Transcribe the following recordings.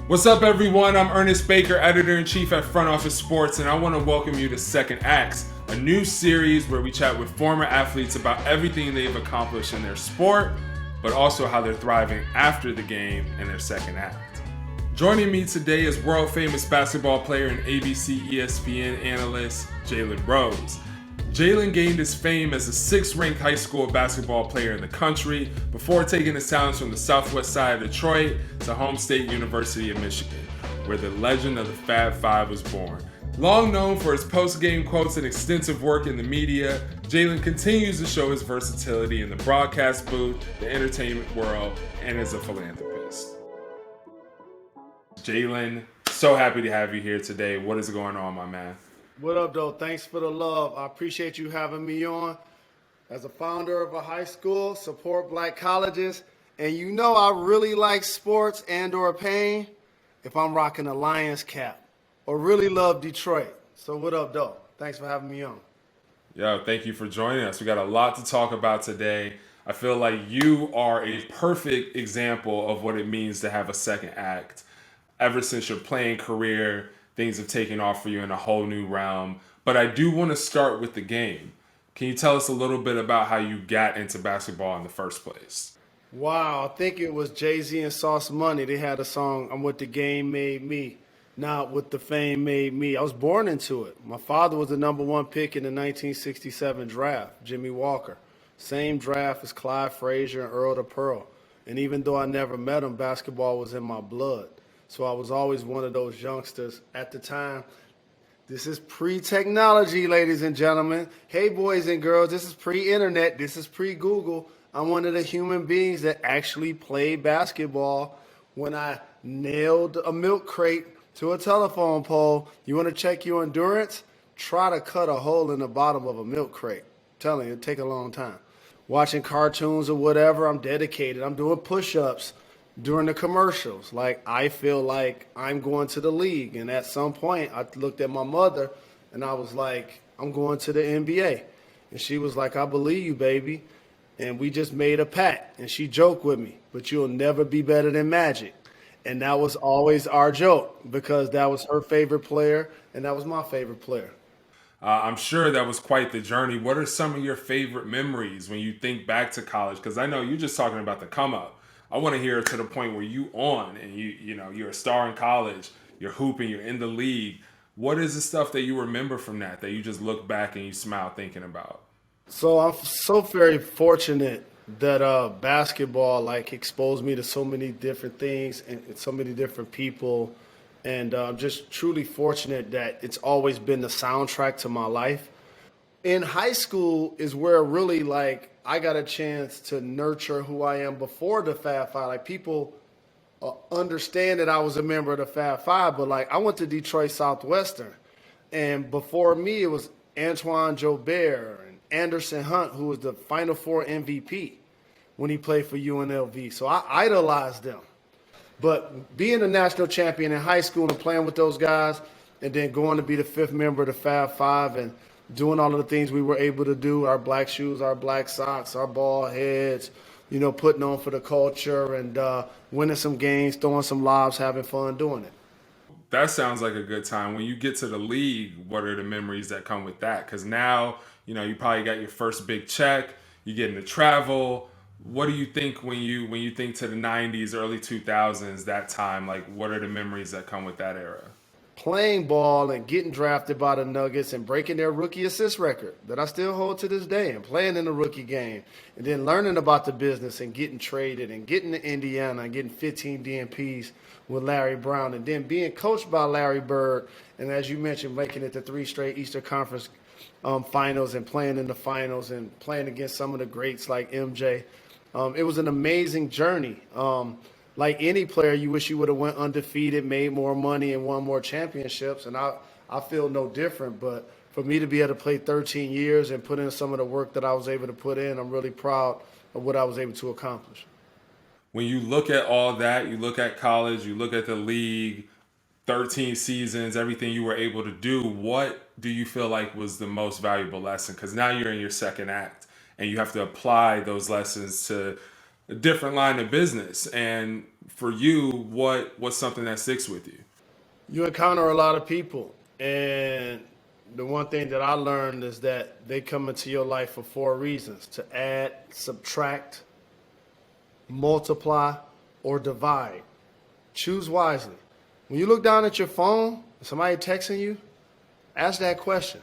What's up, everyone? I'm Ernest Baker, editor-in-chief at Front Office Sports, and I want to welcome you to Second Acts, a new series where we chat with former athletes about everything they've accomplished in their sport, but also how they're thriving after the game in their second act. Joining me today is world-famous basketball player and ABC ESPN analyst, Jalen Rose. Jalen gained his fame as the 6th-ranked high school basketball player in the country before taking his talents from the southwest side of Detroit to Home State University of Michigan, where the legend of the Fab Five was born. Long known for his post-game quotes and extensive work in the media, Jalen continues to show his versatility in the broadcast booth, the entertainment world, and as a philanthropist. Jalen, so happy to have you here today. What is going on, my man? What up, though? Thanks for the love. I appreciate you having me on. As a founder of a high school, support black colleges, and you know I really like sports and or pain if I'm rocking a Lions cap, or really love Detroit. So what up, though? Thanks for having me on. Yo, thank you for joining us. We got a lot to talk about today. I feel like you are a perfect example of what it means to have a second act. Ever since your playing career, things have taken off for you in a whole new realm. But I do want to start with the game. Can you tell us a little bit about how you got into basketball in the first place? Wow, I think it was Jay-Z and Sauce Money. They had a song, I'm What the Game Made Me, not what the fame made me. I was born into it. My father was the number one pick in the 1967 draft, Jimmy Walker. Same draft as Clyde Frazier and Earl the Pearl. And even though I never met him, basketball was in my blood. So I was always one of those youngsters at the time. This is pre-technology, ladies and gentlemen. Hey, boys and girls, this is pre-internet. This is pre-Google. I'm one of the human beings that actually played basketball when I nailed a milk crate to a telephone pole. You want to check your endurance? Try to cut a hole in the bottom of a milk crate. I'm telling you, it'll take a long time. Watching cartoons or whatever, I'm dedicated. I'm doing push-ups during the commercials. Like, I feel like I'm going to the league. And at some point, I looked at my mother and I was like, I'm going to the NBA. And she was like, I believe you, baby. And we just made a pact. And she joked with me, but you'll never be better than Magic. And that was always our joke because that was her favorite player and that was my favorite player. I'm sure that was quite the journey. What are some of your favorite memories when you think back to college? Because I know you're just talking about the come up. I want to hear to the point where you on and you're a star in college, you're hooping, you're in the league. What is the stuff that you remember from that you just look back and you smile thinking about? So I'm so very fortunate that basketball exposed me to so many different things and so many different people, and I'm just truly fortunate that it's always been the soundtrack to my life. In high school is where really I got a chance to nurture who I am before the Fab Five. Like, people understand that I was a member of the Fab Five, but I went to Detroit Southwestern, and before me it was Antoine Jobert and Anderson Hunt, who was the Final Four MVP when he played for UNLV. So I idolized them. But being a national champion in high school and playing with those guys, and then going to be the 5th member of the Fab Five and doing all of the things we were able to do, our black shoes, our black socks, our bald heads, putting on for the culture and winning some games, throwing some lobs, having fun doing it. That sounds like a good time. When you get to the league, what are the memories that come with that? Because now, you probably got your first big check, you're getting to travel. What do you think when you think to the 90s, early 2000s, that time? What are the memories that come with that era? Playing ball and getting drafted by the Nuggets and breaking their rookie assist record that I still hold to this day, and playing in the rookie game, and then learning about the business and getting traded and getting to Indiana and getting 15 DNPs with Larry Brown, and then being coached by Larry Bird, and as you mentioned, making it to 3 straight Eastern Conference finals and playing in the finals and playing against some of the greats like MJ. It was an amazing journey. Like any player, you wish you would have went undefeated, made more money, and won more championships. And I feel no different. But for me to be able to play 13 years and put in some of the work that I was able to put in, I'm really proud of what I was able to accomplish. When you look at all that, you look at college, you look at the league, 13 seasons, everything you were able to do, what do you feel like was the most valuable lesson? Because now you're in your second act and you have to apply those lessons to a different line of business. And for you, what's something that sticks with you? You encounter a lot of people, and the one thing that I learned is that they come into your life for four reasons: to add, subtract, multiply, or divide. Choose wisely. When you look down at your phone, somebody texting you, ask that question.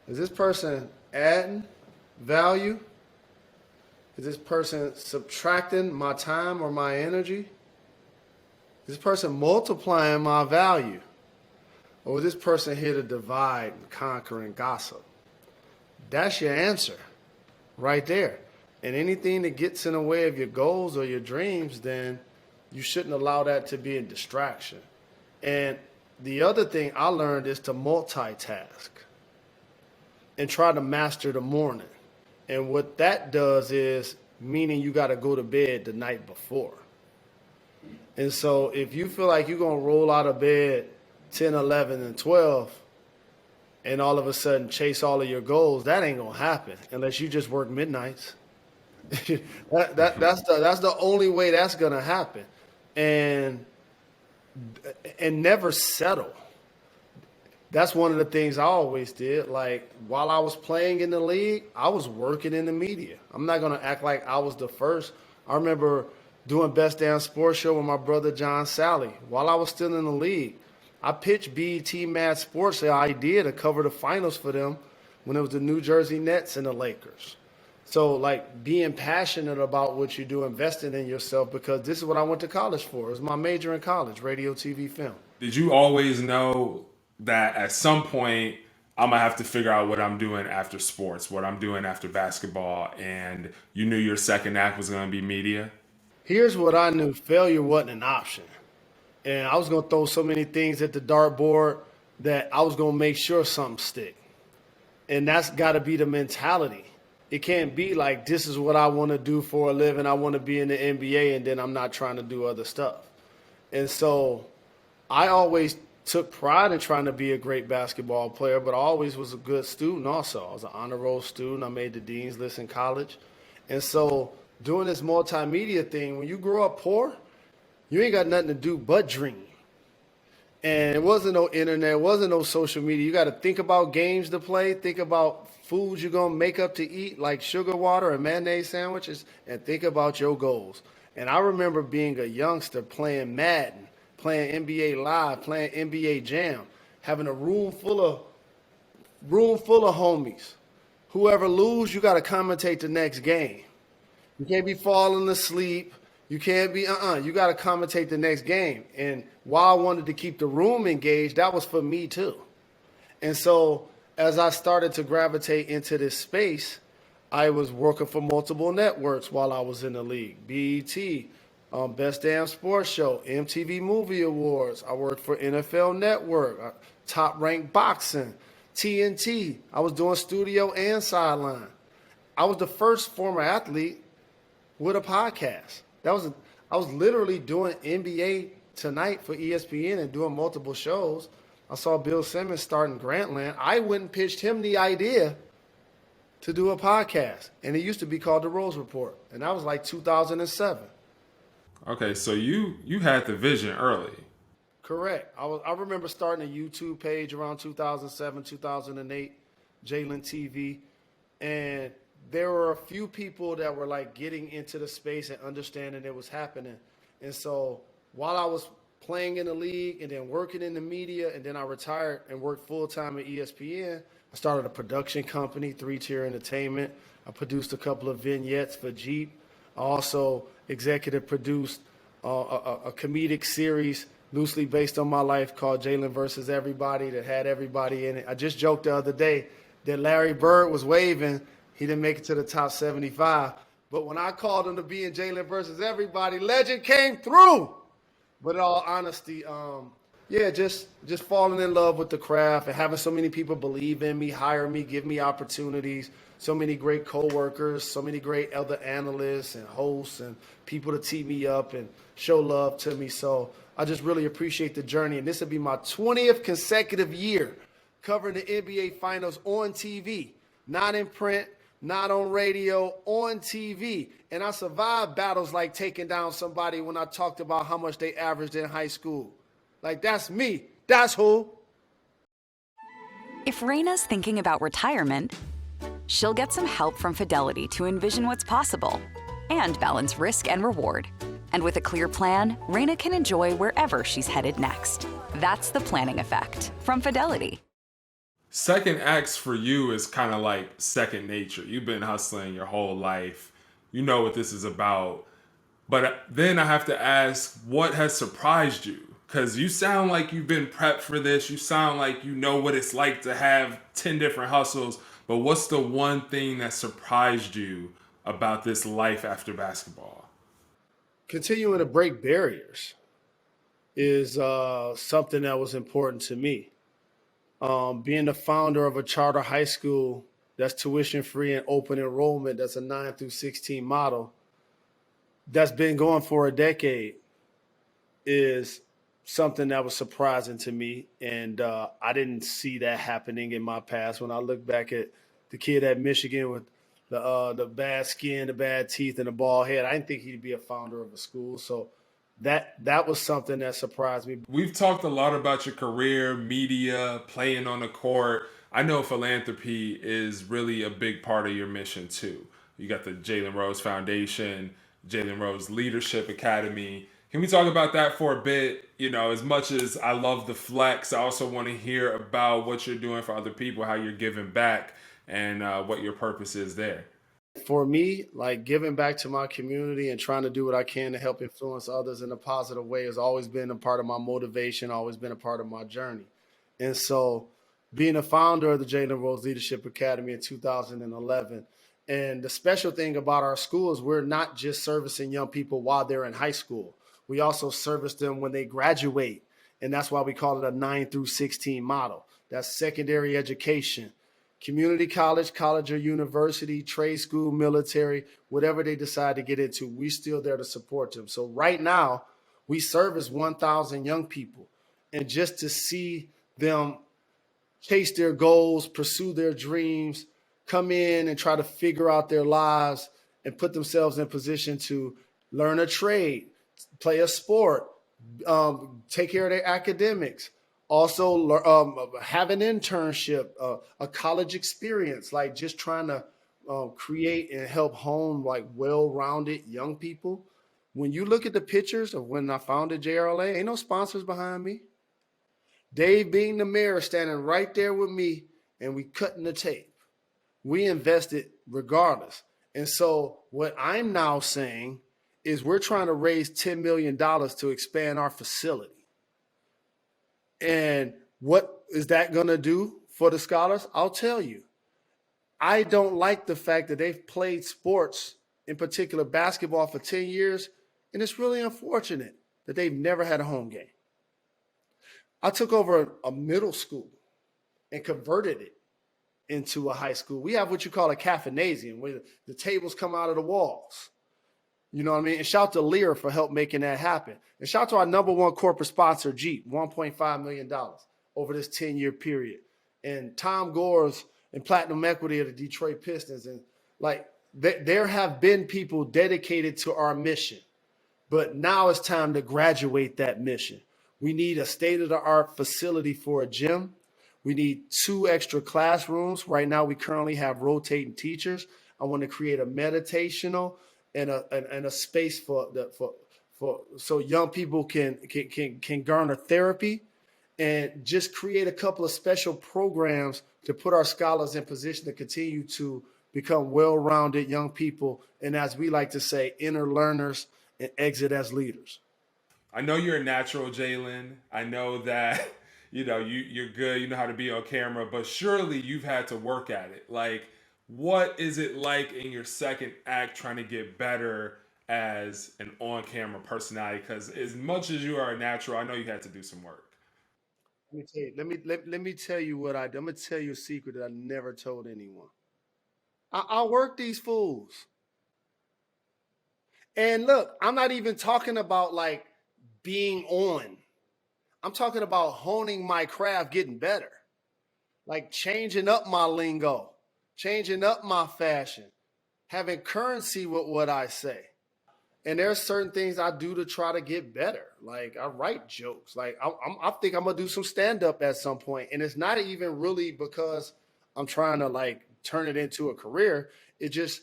Is this person adding value? Is this person subtracting my time or my energy? Is this person multiplying my value? Or is this person here to divide and conquer and gossip? That's your answer right there. And anything that gets in the way of your goals or your dreams, then you shouldn't allow that to be a distraction. And the other thing I learned is to multitask and try to master the morning. And what that does is, meaning you got to go to bed the night before. And so if you feel like you're going to roll out of bed 10, 11, and 12, and all of a sudden chase all of your goals, that ain't going to happen unless you just work midnights. That's the only way that's going to happen. And never settle. That's one of the things I always did. Like, while I was playing in the league, I was working in the media. I'm not going to act like I was the first. I remember doing Best Damn Sports Show with my brother John Sally. While I was still in the league, I pitched BET Mad Sports the idea to cover the finals for them when it was the New Jersey Nets and the Lakers. So, like, being passionate about what you do, investing in yourself, because this is what I went to college for. It was my major in college, radio, TV, film. Did you always know that at some point I'm gonna have to figure out what I'm doing after sports, what I'm doing after basketball, and you knew your second act was gonna be media? Here's what I knew: failure wasn't an option. And I was going to throw so many things at the dartboard that I was going to make sure something stick. And that's got to be the mentality. It can't be like, this is what I want to do for a living. I want to be in the NBA, and then I'm not trying to do other stuff. And so I always took pride in trying to be a great basketball player, but I always was a good student also. I was an honor roll student. I made the dean's list in college. And so doing this multimedia thing, when you grow up poor, you ain't got nothing to do but dream. And it wasn't no internet, it wasn't no social media. You got to think about games to play, think about foods you're going to make up to eat, like sugar water and mayonnaise sandwiches, and think about your goals. And I remember being a youngster playing Madden, playing NBA Live, playing NBA Jam, having a room full of homies. Whoever lose, you got to commentate the next game. You can't be falling asleep. You can't be, you got to commentate the next game. And while I wanted to keep the room engaged, that was for me too. And so as I started to gravitate into this space, I was working for multiple networks while I was in the league. BET, Best Damn Sports Show, MTV Movie Awards. I worked for NFL Network, Top Ranked Boxing, TNT. I was doing studio and sideline. I was the first former athlete with a podcast. I was literally doing NBA Tonight for ESPN and doing multiple shows. I saw Bill Simmons starting Grantland. I went and pitched him the idea to do a podcast. And it used to be called The Rose Report. And that was like 2007. Okay, so you had the vision early. Correct. I remember starting a YouTube page around 2007, 2008, Jalen TV. And there were a few people that were like getting into the space and understanding it was happening. And so while I was playing in the league and then working in the media, and then I retired and worked full-time at ESPN, I started a production company, 3-Tier Entertainment. I produced a couple of vignettes for Jeep. I also executive produced a comedic series loosely based on my life called Jalen versus Everybody that had everybody in it. I just joked the other day that Larry Bird was waving. He didn't make it to the top 75. But when I called him to be in Jalen versus Everybody, legend came through. But in all honesty, just falling in love with the craft and having so many people believe in me, hire me, give me opportunities, so many great coworkers, so many great other analysts and hosts and people to tee me up and show love to me. So I just really appreciate the journey. And this will be my 20th consecutive year covering the NBA Finals on TV, not in print, not on radio, on TV. And I survived battles like taking down somebody when I talked about how much they averaged in high school. Like, that's me. That's who. If Raina's thinking about retirement, she'll get some help from Fidelity to envision what's possible and balance risk and reward. And with a clear plan, Raina can enjoy wherever she's headed next. That's the planning effect from Fidelity. Second acts for you is kind of like second nature. You've been hustling your whole life. You know what this is about. But then I have to ask, what has surprised you? Because you sound like you've been prepped for this. You sound like you know what it's like to have 10 different hustles. But what's the one thing that surprised you about this life after basketball? Continuing to break barriers is something that was important to me. Being the founder of a charter high school that's tuition free and open enrollment, that's a 9 through 16 model that's been going for a decade, is something that was surprising to me. And I didn't see that happening in my past. When I look back at the kid at Michigan with the bad skin, the bad teeth, and the bald head, I didn't think he'd be a founder of a school. So that was something that surprised me. We've talked a lot about your career, media, playing on the court. I know philanthropy is really a big part of your mission too. You got the Jalen Rose Foundation, Jalen Rose Leadership Academy. Can we talk about that for a bit? You know, as much as I love the flex, I also want to hear about what you're doing for other people, how you're giving back, and what your purpose is there. For me, like giving back to my community and trying to do what I can to help influence others in a positive way has always been a part of my motivation, always been a part of my journey. And so being a founder of the Jalen Rose Leadership Academy in 2011, and the special thing about our school is we're not just servicing young people while they're in high school. We also service them when they graduate. And that's why we call it a 9 through 16 model. That's secondary education. Community college, college or university, trade school, military, whatever they decide to get into, we're still there to support them. So right now, we service 1,000 young people. And just to see them chase their goals, pursue their dreams, come in and try to figure out their lives and put themselves in position to learn a trade, play a sport, take care of their academics, also have an internship, a college experience, like just trying to create and help hone like well-rounded young people. When you look at the pictures of when I founded JRLA, ain't no sponsors behind me. Dave being the mayor standing right there with me, and we cutting the tape. We invested regardless. And so what I'm now saying is we're trying to raise $10 million to expand our facility. And what is that going to do for the scholars? I'll tell you. I don't like the fact that they've played sports, in particular basketball, for 10 years, and it's really unfortunate that they've never had a home game. I took over a middle school and converted it into a high school. We have what you call a caffeinasium, where the tables come out of the walls. You know what I mean? And shout to Lear for help making that happen. And shout to our number one corporate sponsor, Jeep, $1.5 million over this 10-year period. And Tom Gores and Platinum Equity of the Detroit Pistons. And like there have been people dedicated to our mission. But now it's time to graduate that mission. We need a state-of-the-art facility for a gym. We need 2 extra classrooms. Right now, we currently have rotating teachers. I want to create a meditational and a space for so young people can garner therapy, and just create a couple of special programs to put our scholars in position to continue to become well-rounded young people, and as we like to say, inner learners and exit as leaders. I know you're a natural, Jalen. I know that you're good. You know how to be on camera, but surely you've had to work at it. Like, what is it like in your second act trying to get better as an on-camera personality? Because as much as you are a natural, I know you had to do some work. Let me tell you what I do. I'm gonna tell you a secret that I never told anyone. I work these fools. And look, I'm not even talking about like being on. I'm talking about honing my craft, getting better, like changing up my lingo, changing up my fashion, having currency with what I say. And there's certain things I do to try to get better. Like I write jokes. Like I think I'm gonna do some stand up at some point, and it's not even really because I'm trying to like turn it into a career. It just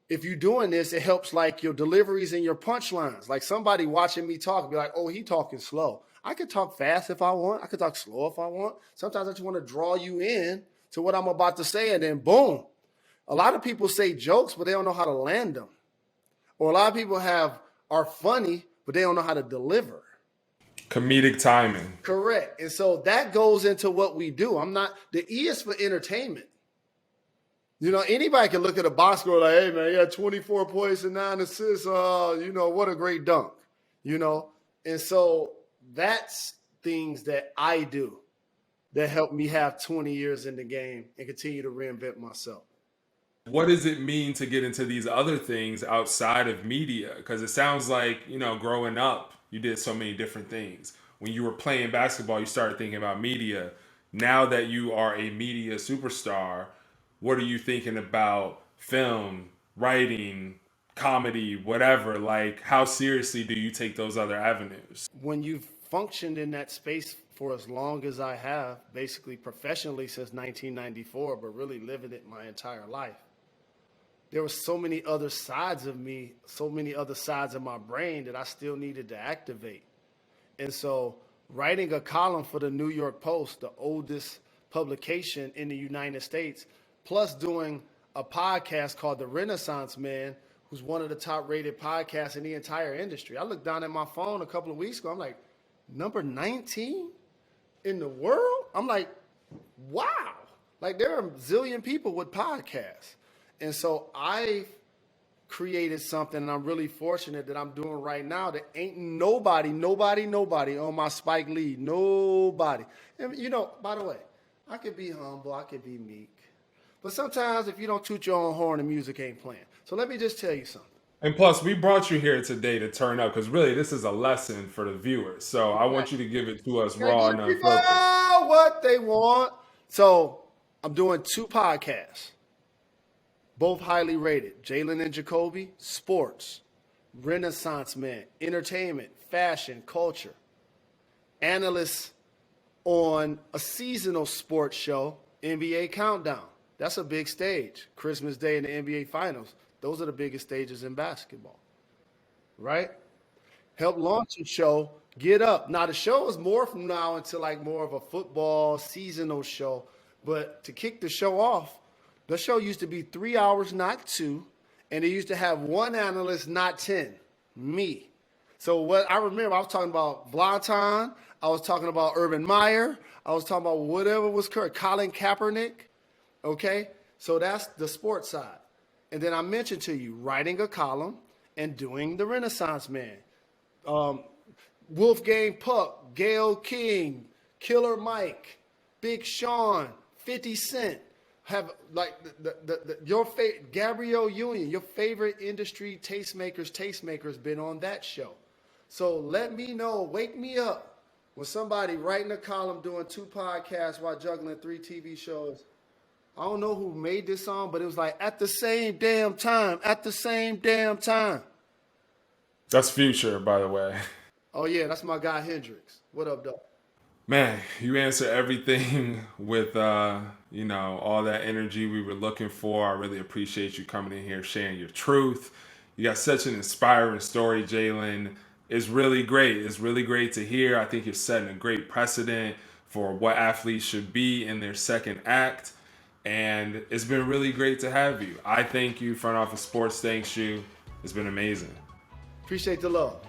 if you're doing this, it helps like your deliveries and your punchlines. Like somebody watching me talk, be like, "Oh, he talking slow." I could talk fast if I want. I could talk slow if I want. Sometimes I just want to draw you in to what I'm about to say, and then boom. A lot of people say jokes, but they don't know how to land them. Or a lot of people are funny, but they don't know how to deliver. Comedic timing. Correct. And so that goes into what we do. The E is for entertainment. You know, anybody can look at a box score like, hey, man, he had 24 points and 9 assists. What a great dunk, And so that's things that I do that help me have 20 years in the game and continue to reinvent myself. What does it mean to get into these other things outside of media? Because it sounds like, growing up, you did so many different things. When you were playing basketball, you started thinking about media. Now that you are a media superstar, what are you thinking about film, writing, comedy, whatever? Like, how seriously do you take those other avenues? When you've functioned in that space for as long as I have, basically professionally since 1994, but really living it my entire life, there were so many other sides of me, so many other sides of my brain that I still needed to activate. And so writing a column for the New York Post, the oldest publication in the United States, plus doing a podcast called The Renaissance Man, who's one of the top rated podcasts in the entire industry. I looked down at my phone a couple of weeks ago. I'm like, number 19 in the world? I'm like, wow. Like there are a zillion people with podcasts. And so I've created something, and I'm really fortunate that I'm doing right now that ain't nobody on my Spike Lee, nobody. And, by the way, I could be humble, I could be meek. But sometimes if you don't toot your own horn, the music ain't playing. So let me just tell you something. And plus, we brought you here today to turn up because really this is a lesson for the viewers. So I want you to give it to us raw and unfiltered. What they want. So I'm doing 2 podcasts. Both highly rated. Jalen and Jacoby, sports, Renaissance Man, entertainment, fashion, culture. Analysts on a seasonal sports show, NBA Countdown. That's a big stage. Christmas Day in the NBA Finals. Those are the biggest stages in basketball, right? Help launch a show, Get Up. Now, the show is more from now into like more of a football seasonal show. But to kick the show off, the show used to be 3 hours, not 2, and it used to have 1 analyst, not 10, me. So what I remember, I was talking about Blonton, I was talking about Urban Meyer, I was talking about whatever was current, Colin Kaepernick, okay? So that's the sports side. And then I mentioned to you, writing a column and doing the Renaissance Man. Wolfgang Puck, Gayle King, Killer Mike, Big Sean, 50 Cent. Have like your favorite Gabrielle Union, your favorite industry tastemakers been on that show. So let me know, wake me up when somebody writing a column doing 2 podcasts while juggling 3 TV shows. I don't know who made this song, but it was like at the same damn time. That's Future, by the way. Oh yeah, that's my guy Hendrix. What up, though? Man, you answer everything with, all that energy we were looking for. I really appreciate you coming in here, sharing your truth. You got such an inspiring story, Jalen. It's really great. It's really great to hear. I think you're setting a great precedent for what athletes should be in their second act. And it's been really great to have you. I thank you. Front Office Sports thanks you. It's been amazing. Appreciate the love.